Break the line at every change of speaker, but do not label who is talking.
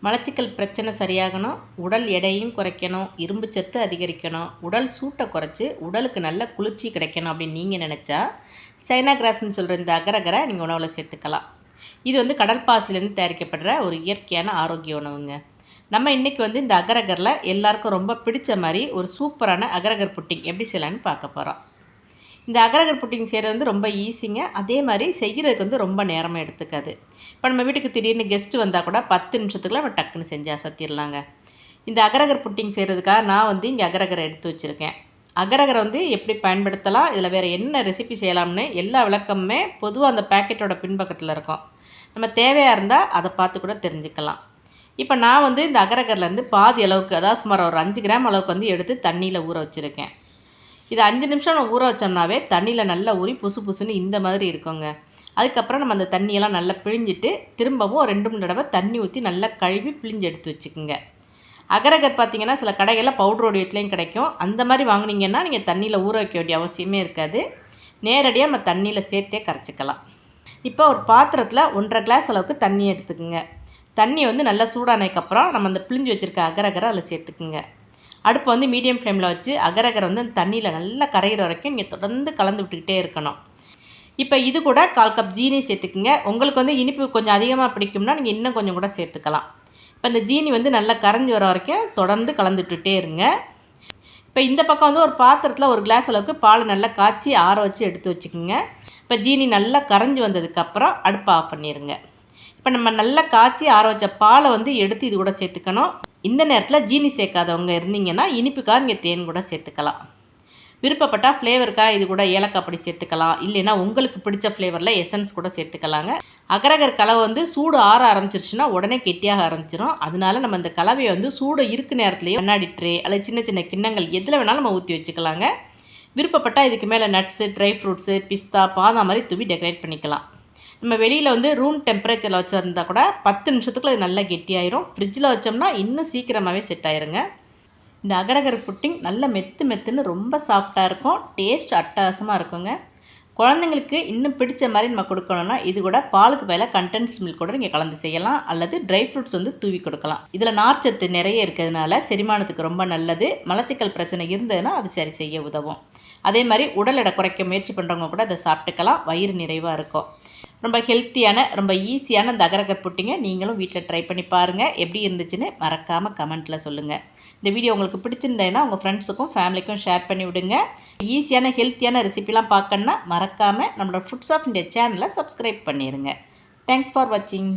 மலச்சிக்கல் பிரச்சனை சரியாகணும், உடல் எடையும் குறைக்கணும், இரும்பு சத்து அதிகரிக்கணும், உடல் சூட்டை குறைச்சி உடலுக்கு நல்ல குளிர்ச்சி கிடைக்கணும் அப்படின்னு நீங்கள் நினச்சா சைனா கிராஸ்ன்னு சொல்கிற இந்த அகரகரை நீங்கள் உணவில் சேர்த்துக்கலாம். இது வந்து கடல் பாசிலேருந்து தயாரிக்கப்படுற ஒரு இயற்கையான ஆரோக்கிய உணவுங்க. நம்ம இன்றைக்கி வந்து இந்த அகரகரில் எல்லாருக்கும் ரொம்ப பிடிச்ச மாதிரி ஒரு சூப்பரான அகரகர் புட்டிங் எப்படி செய்யலான்னு பார்க்க போகிறோம். இந்த அகரகர் புட்டிங் செய்கிறது வந்து ரொம்ப ஈஸிங்க. அதே மாதிரி செய்கிறதுக்கு வந்து ரொம்ப நேரமாக எடுத்துக்காது. இப்போ நம்ம வீட்டுக்கு திடீர்னு கெஸ்ட்டு வந்தால் கூட 10 நிமிஷத்துக்குள்ள நம்ம டக்குன்னு செஞ்சு அசத்திடலாங்க. இந்த அகரகர் புட்டிங் செய்கிறதுக்காக நான் வந்து இங்கே அகரகரை எடுத்து வச்சுருக்கேன். அகரகரை வந்து எப்படி பயன்படுத்தலாம், இதில் வேறு என்ன ரெசிபி செய்யலாம்னு எல்லா விளக்கமுமே பொதுவாக அந்த பேக்கெட்டோட பின்பக்கத்தில் இருக்கும். நம்ம தேவையாக இருந்தால் அதை பார்த்து கூட தெரிஞ்சுக்கலாம். இப்போ நான் வந்து இந்த அகரகர்லேருந்து பாதி அளவுக்கு, அதாவது சுமார் ஒரு 5 கிராம் அளவுக்கு வந்து எடுத்து தண்ணியில் ஊற வச்சுருக்கேன். இது 5 நிமிஷம் நம்ம ஊற வச்சோம்னாவே தண்ணியில் நல்லா ஊறி புசு புசுன்னு இந்த மாதிரி இருக்குங்க. அதுக்கப்புறம் நம்ம அந்த தண்ணியெல்லாம் நல்லா பிழிஞ்சிட்டு திரும்பவும் 2-3 தடவை தண்ணி ஊற்றி நல்லா கழுவி பிழிஞ்சு எடுத்து வச்சுக்கோங்க. அகரகர் பார்த்திங்கன்னா சில கடைகளில் பவுடர் வடிவத்துலேயும் கிடைக்கும். அந்த மாதிரி வாங்கினீங்கன்னா நீங்கள் தண்ணியில் ஊற வைக்க வேண்டிய அவசியமே இருக்காது. நேரடியாக நம்ம தண்ணியில் சேர்த்தே கரைச்சிக்கலாம். இப்போ ஒரு பாத்திரத்தில் 1.5 கிளாஸ் அளவுக்கு தண்ணி எடுத்துக்கோங்க. தண்ணி வந்து நல்லா சூடானதுக்கப்புறம் நம்ம அந்த பிழிஞ்சு வச்சுருக்க அகரகரை அதில் சேர்த்துக்குங்க. அடுப்பு வந்து மீடியம் ஃப்ளேமில் வச்சு அகரகரை வந்து அந்த தண்ணியில் நல்லா கரைகிற வரைக்கும் நீங்கள் தொடர்ந்து கலந்து விட்டுக்கிட்டே இருக்கணும். இப்போ இது கூட 1/4 கப் ஜீனி சேர்த்துக்குங்க. உங்களுக்கு வந்து இனிப்பு கொஞ்சம் அதிகமாக பிடிக்கும்னா நீங்கள் இன்னும் கொஞ்சம் கூட சேர்த்துக்கலாம். இப்போ இந்த ஜீனி வந்து நல்லா கரைஞ்சி வர வரைக்கும் தொடர்ந்து கலந்து விட்டுகிட்டே இருங்க. இப்போ இந்த பக்கம் வந்து ஒரு பாத்திரத்தில் 1 கிளாஸ் அளவுக்கு பால் நல்லா காய்ச்சி ஆற வச்சு எடுத்து வச்சுக்கோங்க. இப்போ ஜீனி நல்லா கரைஞ்சி வந்ததுக்கப்புறம் அடுப்பை ஆஃப் பண்ணிடுங்க. இப்போ நம்ம நல்லா காய்ச்சி ஆற வச்ச பாலை வந்து எடுத்து இது கூட சேர்த்துக்கணும். இந்த நேரத்தில் ஜீனி சேர்க்காதவங்க இருந்தீங்கன்னா இனிப்புக்காக நீங்கள் தேன் கூட சேர்த்துக்கலாம். விருப்பப்பட்டால் ஃப்ளேவருக்காக இது கூட ஏலக்காய் பொடி சேர்த்துக்கலாம். இல்லைன்னா உங்களுக்கு பிடிச்ச ஃப்ளேவரில் எசன்ஸ் கூட சேர்த்துக்கலாங்க. அகரகர் கலவை வந்து சூடு ஆற ஆரம்பிச்சிருச்சுன்னா உடனே கெட்டியாக ஆரம்பிச்சிடும். அதனால நம்ம இந்த கலவையை வந்து சூடு இருக்க நேரத்துலேயே கண்ணாடி ட்ரே அல்லது சின்ன சின்ன கிண்ணங்கள் எதில் வேணாலும் நம்ம ஊற்றி வச்சுக்கலாங்க. விருப்பப்பட்டால் இதுக்கு மேலே நட்ஸு, ட்ரை ஃப்ரூட்ஸு, பிஸ்தா, பாதாம் மாதிரி தூவி டெக்கரேட் பண்ணிக்கலாம். நம்ம வெளியில் வந்து ரூம் டெம்பரேச்சரில் வச்சுருந்தா கூட 10 நிமிஷத்துக்குள்ள அது நல்லா கெட்டியாயிரும். ஃப்ரிட்ஜில் வச்சோம்னா இன்னும் சீக்கிரமாகவே செட் ஆயிருங்க. இந்த அகரகர் புட்டிங் நல்ல மெத்துன்னு ரொம்ப சாஃப்டாக இருக்கும். டேஸ்ட் அட்டகாசமாக இருக்குங்க. குழந்தைங்களுக்கு இன்னும் பிடிச்ச மாதிரி நம்ம கொடுக்கணும்னா இது கூட பாலுக்கு பதிலாக கண்டென்ஸ்ட் மில்க் கூட நீங்கள் கலந்து செய்யலாம். அல்லது ட்ரை ஃப்ரூட்ஸ் வந்து தூவி கொடுக்கலாம். இதில் நார்ச்சத்து நிறைய இருக்கிறதுனால செரிமானத்துக்கு ரொம்ப நல்லது. மலச்சிக்கல் பிரச்சனை இருந்ததுன்னா அது சரி செய்ய உதவும். அதே மாதிரி உடல் எடை குறைக்க முயற்சி பண்ணுறவங்க கூட அதை சாப்பிட்டுக்கலாம். வயிறு நிறைவாக இருக்கும். ரொம்ப ஹெல்த்தியான, ரொம்ப ஈஸியான இந்த அகரகர் புட்டிங்கை நீங்களும் வீட்டில் ட்ரை பண்ணி பாருங்கள். எப்படி இருந்துச்சுன்னு மறக்காமல் கமெண்ட்டில் சொல்லுங்கள். இந்த வீடியோ உங்களுக்கு பிடிச்சிருந்தேன்னா உங்கள் ஃப்ரெண்ட்ஸுக்கும் ஃபேமிலிக்கும் ஷேர் பண்ணி விடுங்க. ஈஸியான ஹெல்த்தியான ரெசிபிலாம் பார்க்கணுன்னா மறக்காமல் நம்மளோட ஃபுட்ஸ் ஆஃப் இந்தியா சேனலை சப்ஸ்கிரைப் பண்ணிடுங்க. தேங்க்ஸ் ஃபார் வாட்சிங்.